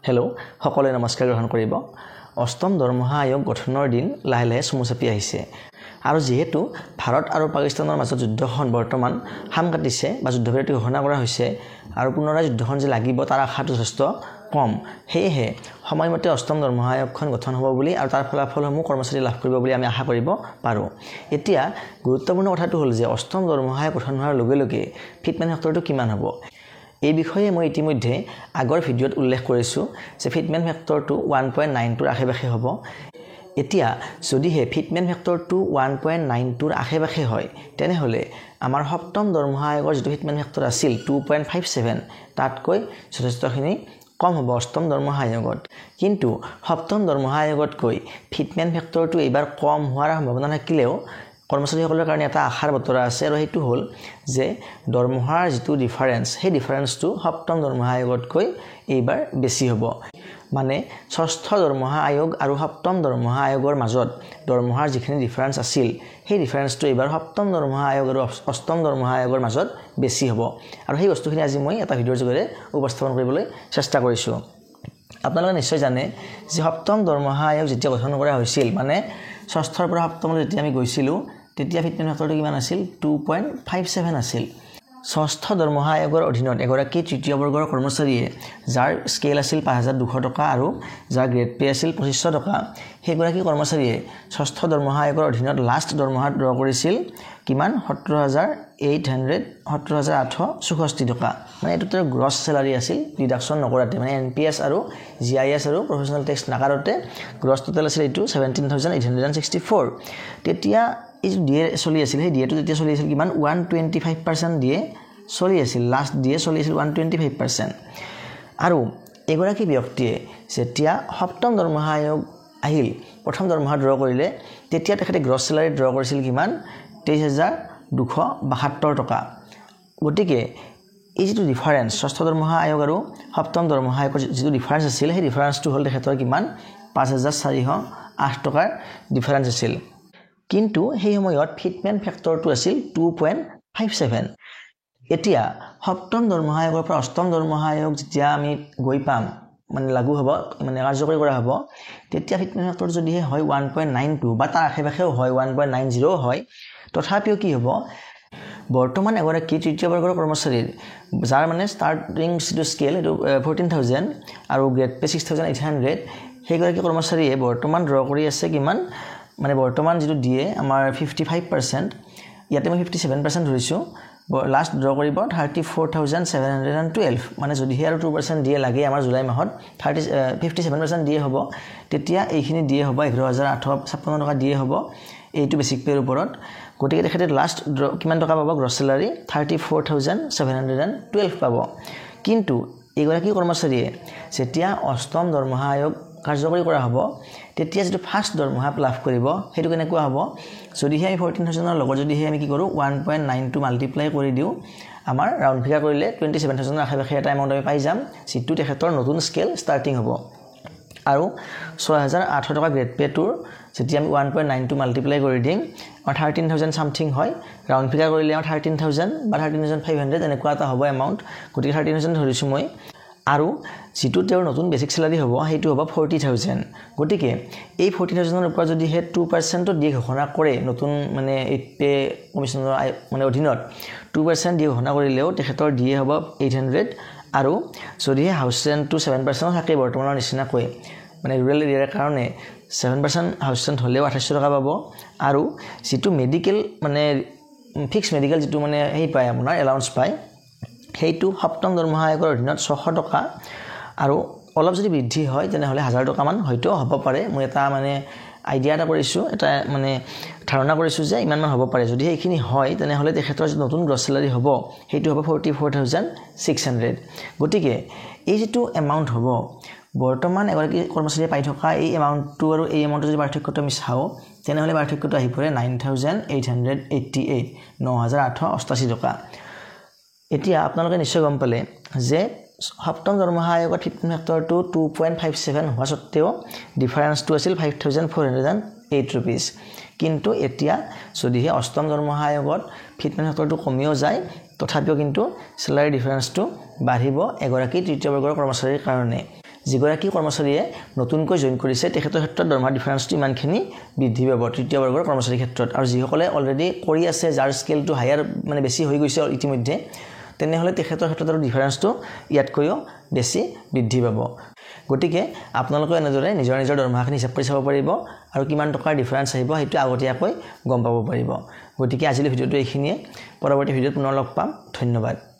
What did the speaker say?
Hello' সকলোৱে নমস্কাৰ গ্ৰহণ কৰিব। অষ্টম দৰমহা আয়োগ গঠনৰ দিন লাহে লাহে চমু চাপি আহিছে আৰু যেহেতু ভাৰত আৰু পাকিস্তানৰ মাজত যুদ্ধখন বৰ্তমান হাম কাটিছে বা যুদ্ধবিৰতি ঘোষণা কৰা হৈছে আৰু পুনৰাই যুদ্ধখন যে লাগিব তাৰ আশাটো যথেষ্ট কম, সেয়েহে সময়মতে অষ্টম দৰমহা আয়োগখন গঠন হ'ব বুলি আৰু তাৰ ফলাফলসমূহ কৰ্মচাৰী লাভ কৰিব বুলি আমি আশা কৰিব পাৰোঁ। এতিয়া গুৰুত্বপূৰ্ণ কথাটো হ'ল যে অষ্টম দৰমহা আয়োগ গঠন হোৱাৰ লগে লগে ফিটমেন ফেক্টৰটো কিমান হ'ব। এই বিষয়ে মই ইতিমধ্যে আগৰ ভিডিঅ'ত উল্লেখ কৰিছোঁ যে ফিটমেন ফেক্টৰটো 1.92ৰ আশে-পাশে হ'ব। এতিয়া যদিহে ফিটমেন ফেক্টৰটো 1.92ৰ আশে-পাশে হয় তেনেহ'লে আমাৰ সপ্তম দৰমহা আয়োগৰ যিটো ফিটমেন ফেক্টৰ আছিল 2.57 তাতকৈ যথেষ্টখিনি কম হ'ব অষ্টম দৰমহা আয়োগত। কিন্তু সপ্তম দৰমহা আয়োগতকৈ ফিটমেন ফেক্টৰটো এইবাৰ কম হোৱাৰ সম্ভাৱনা থাকিলেও কৰ্মচাৰীসকলৰ কাৰণে এটা আশাৰ বতৰা আছে আৰু সেইটো হ'ল যে দৰমহাৰ যিটো ডিফাৰেন্স সেই ডিফাৰেন্সটো সপ্তম দৰমহা আয়োগতকৈ এইবাৰ বেছি হ'ব। মানে ষষ্ঠ দৰমহা আয়োগ আৰু সপ্তম দৰমহা আয়োগৰ মাজত দৰমহাৰ যিখিনি ডিফাৰেন্স আছিল সেই ডিফাৰেন্সটো এইবাৰ সপ্তম দৰমহা আয়োগ আৰু অষ্টম দৰমহা আয়োগৰ মাজত বেছি হ'ব আৰু সেই বস্তুখিনি আজি মই এটা ভিডিঅ'ৰ যোগেৰে উপস্থাপন কৰিবলৈ চেষ্টা কৰিছোঁ। আপোনালোকে নিশ্চয় জানে যে সপ্তম দৰমহা আয়োগ যেতিয়া গঠন কৰা হৈছিল মানে ষষ্ঠৰ পৰা সপ্তমলৈ যেতিয়া আমি গৈছিলোঁ তেতিয়া ফিটমেন ফেক্টৰটো কিমান আছিল 2.57 আছিল। ষষ্ঠ দৰমহা আয়োগৰ অধীনত এগৰাকী তৃতীয় বৰ্গৰ কৰ্মচাৰীয়ে যাৰ স্কেল আছিল 5,200 টকা আৰু যাৰ গ্ৰেড পে আছিল 2,500 টকা, সেইগৰাকী কৰ্মচাৰীয়ে ষষ্ঠ দৰমহা আয়োগৰ অধীনত লাষ্ট দৰমহা ড্ৰ কৰিছিল কিমান 17,864 টকা। মানে এইটো তেওঁৰ গ্ৰছ চেলাৰী আছিল ডিডাকশ্যন নকৰাতে, মানে NPS আৰু GIS আৰু প্ৰফেশ্যনেল টেক্স নাকাৰোতে গ্ৰছ টোটেল আছিল এইটো 17,864। তেতিয়া এই যে ডিএ চলি আছিল সেই ডিএটো যেতিয়া চলি আছিল কিমান 125% ডিএ চলি আছিল, লাষ্ট ডিএ চলি আছিল 125%। আৰু এগৰাকী ব্যক্তিয়ে যেতিয়া সপ্তম দৰমহা আয়োগ আহিল প্ৰথম দৰমহা ড্ৰ কৰিলে তেতিয়া তেখেতে গ্ৰছ চেলাৰী ড্ৰ কৰিছিল কিমান 23,272 টকা। গতিকে এই যিটো ডিফাৰেন্স ষষ্ঠ দৰমহা আয়োগ আৰু সপ্তম দৰমহা আয়োগৰ যিটো ডিফাৰেন্স আছিল সেই ডিফাৰেন্সটো হ'ল তেখেতৰ কিমান 5,408 টকাৰ ডিফাৰেন্স আছিল। কিন্তু সেই সময়ত ফিটমেন ফেক্টৰটো আছিল 2.57। এতিয়া সপ্তম দৰমহা আয়োগৰ পৰা অষ্টম দৰমহা আয়োগ যেতিয়া আমি গৈ পাম মানে লাগু হ'ব মানে কাৰ্যকৰী কৰা হ'ব তেতিয়া ফিটমেন ফেক্টৰ যদিহে হয় 1.92 বা তাৰ আশে-পাশেও হয় 1.90 হয়, তথাপিও কি হ'ব বৰ্তমান এগৰাকী তৃতীয় বৰ্গৰ কৰ্মচাৰীৰ যাৰ মানে ষ্টাৰ্টিং যিটো স্কেল এইটো 14,000 আৰু গ্ৰেড পে 6,800 সেইগৰাকী কৰ্মচাৰীয়ে বৰ্তমান ড্ৰ কৰি আছে কিমান মানে বৰ্তমান যিটো দিয়ে আমাৰ 55%, ইয়াতে মই 57% ধৰিছোঁ, লাষ্ট ড্ৰ কৰিব 34,712। মানে যদিহে আৰু 2% দিয়ে লাগে আমাৰ জুলাই মাহত 57% দিয়ে হ'ব তেতিয়া এইখিনি দিয়ে হ'ব 11,856 টকা দিয়ে হ'ব এইটো বেছিক পেৰ ওপৰত। গতিকে তেখেতে লাষ্ট কিমান টকা পাব গ্ৰছ চেলাৰী 34,712 পাব। কিন্তু এইগৰাকী কৰ্মচাৰীয়ে যেতিয়া অষ্টম দৰমহা আয়োগ কাৰ্যকৰী কৰা হ'ব তেতিয়া যিটো ফাৰ্ষ্ট দৰমহা লাভ কৰিব সেইটো কেনেকুৱা হ'ব যদিহে আমি 14,000ৰ লগত যদিহে আমি কি কৰোঁ 1.92 মাল্টিপ্লাই কৰি দিওঁ আমাৰ ৰাউণ্ড ফিগাৰ কৰিলে 27,000ৰ আশে-পাশে এটা এমাউণ্ট আমি পাই যাম যিটো তেখেতৰ নতুন স্কেল ষ্টাৰ্টিং হ'ব। আৰু 6,800 টকা গ্ৰেড পেটোৰ যেতিয়া আমি 1.92 মাল্টিপ্লাই কৰি দিম আমাৰ 13,000 ছামথিং হয়, ৰাউণ্ড ফিগাৰ কৰিলে আমাৰ 13,000 বা 13,500 এনেকুৱা এটা হ'ব এমাউণ্ট। গতিকে 13,000 ধৰিছোঁ মই। আৰু যিটো তেওঁৰ নতুন বেছিক চেলাৰী হ'ব সেইটো হ'ব 40,000। গতিকে এই 40,000ৰ ওপৰত যদিহে 2% দিয়ে ঘোষণা কৰে নতুন মানে এই পে কমিশ্যনৰ মানে অধীনত 2% দিয়ে ঘোষণা কৰিলেও তেখেতৰ দিয়ে হ'ব 800 আৰু যদিহে হাউচ ৰেণ্টটো 7% থাকে বৰ্তমানৰ নিচিনাকৈ মানে ৰুৰেল এৰিয়াৰ কাৰণে 7% হাউচ ৰেণ্ট হ'লেও 2800 টকা পাব। আৰু যিটো মেডিকেল মানে ফিক্স মেডিকেল যিটো মানে সেই পায় আপোনাৰ এলাউন্স পায় সেইটো সপ্তম দৰমহা আয়োগৰ অধীনত 600 টকা আৰু অলপ যদি বৃদ্ধি হয় তেনেহ'লে 1,000 টকামান হয়তো হ'ব পাৰে। মই এটা মানে আইডিয়া এটা কৰিছোঁ, এটা মানে ধাৰণা কৰিছোঁ যে ইমানমান হ'ব পাৰে। যদি এইখিনি হয় তেনেহ'লে তেখেতৰ যিটো নতুন গ্ৰছ চেলাৰী হ'ব সেইটো হ'ব 44,600। গতিকে এই যিটো এমাউণ্ট হ'ব বৰ্তমান এগৰাকী কৰ্মচাৰীয়ে পাই থকা এই এমাউণ্টটো আৰু এই এমাউণ্টৰ যদি পাৰ্থক্যটো আমি চাওঁ তেনেহ'লে পাৰ্থক্যটো আহি পৰে 9,888 9,888 টকা। এতিয়া আপোনালোকে নিশ্চয় গম পালে যে সপ্তম দৰমহা আয়োগৰ ফিটমেন ফেক্টৰটো 2.57 হোৱা স্বত্তেও ডিফাৰেন্সটো আছিল 5,408 ৰুপিজ। কিন্তু এতিয়া যদিহে অষ্টম দৰমহা আয়োগত ফিটমেন ফেক্টৰটো কমিও যায় তথাপিও কিন্তু স্যালাৰি ডিফাৰেন্সটো বাঢ়িব এগৰাকী তৃতীয় বৰ্গৰ কৰ্মচাৰীৰ কাৰণে। যিগৰাকী কৰ্মচাৰীয়ে নতুনকৈ জইন কৰিছে তেখেতৰ ক্ষেত্ৰত দৰমহা ডিফাৰেন্সটো ইমানখিনি বৃদ্ধি পাব তৃতীয় বৰ্গৰ কৰ্মচাৰীৰ ক্ষেত্ৰত আৰু যিসকলে অলৰেডি কৰি আছে যাৰ স্কেলটো হায়াৰ মানে বেছি হৈ গৈছে ইতিমধ্যে তেনেহ'লে তেখেতৰ ক্ষেত্ৰত আৰু ডিফাৰেন্সটো ইয়াতকৈও বেছি বৃদ্ধি পাব গতিকে আপোনালোকে এনেদৰে নিজৰ নিজৰ দৰমহাখিনি হিচাপ কৰি চাব পাৰিব আৰু কিমান টকাৰ ডিফাৰেন্স আহিব সেইটো আগতীয়াকৈ গম পাব পাৰিব গতিকে আজিৰ ভিডিঅ'টো এইখিনিয়ে পৰৱৰ্তী ভিডিঅ'ত পুনৰ লগ পাম ধন্যবাদ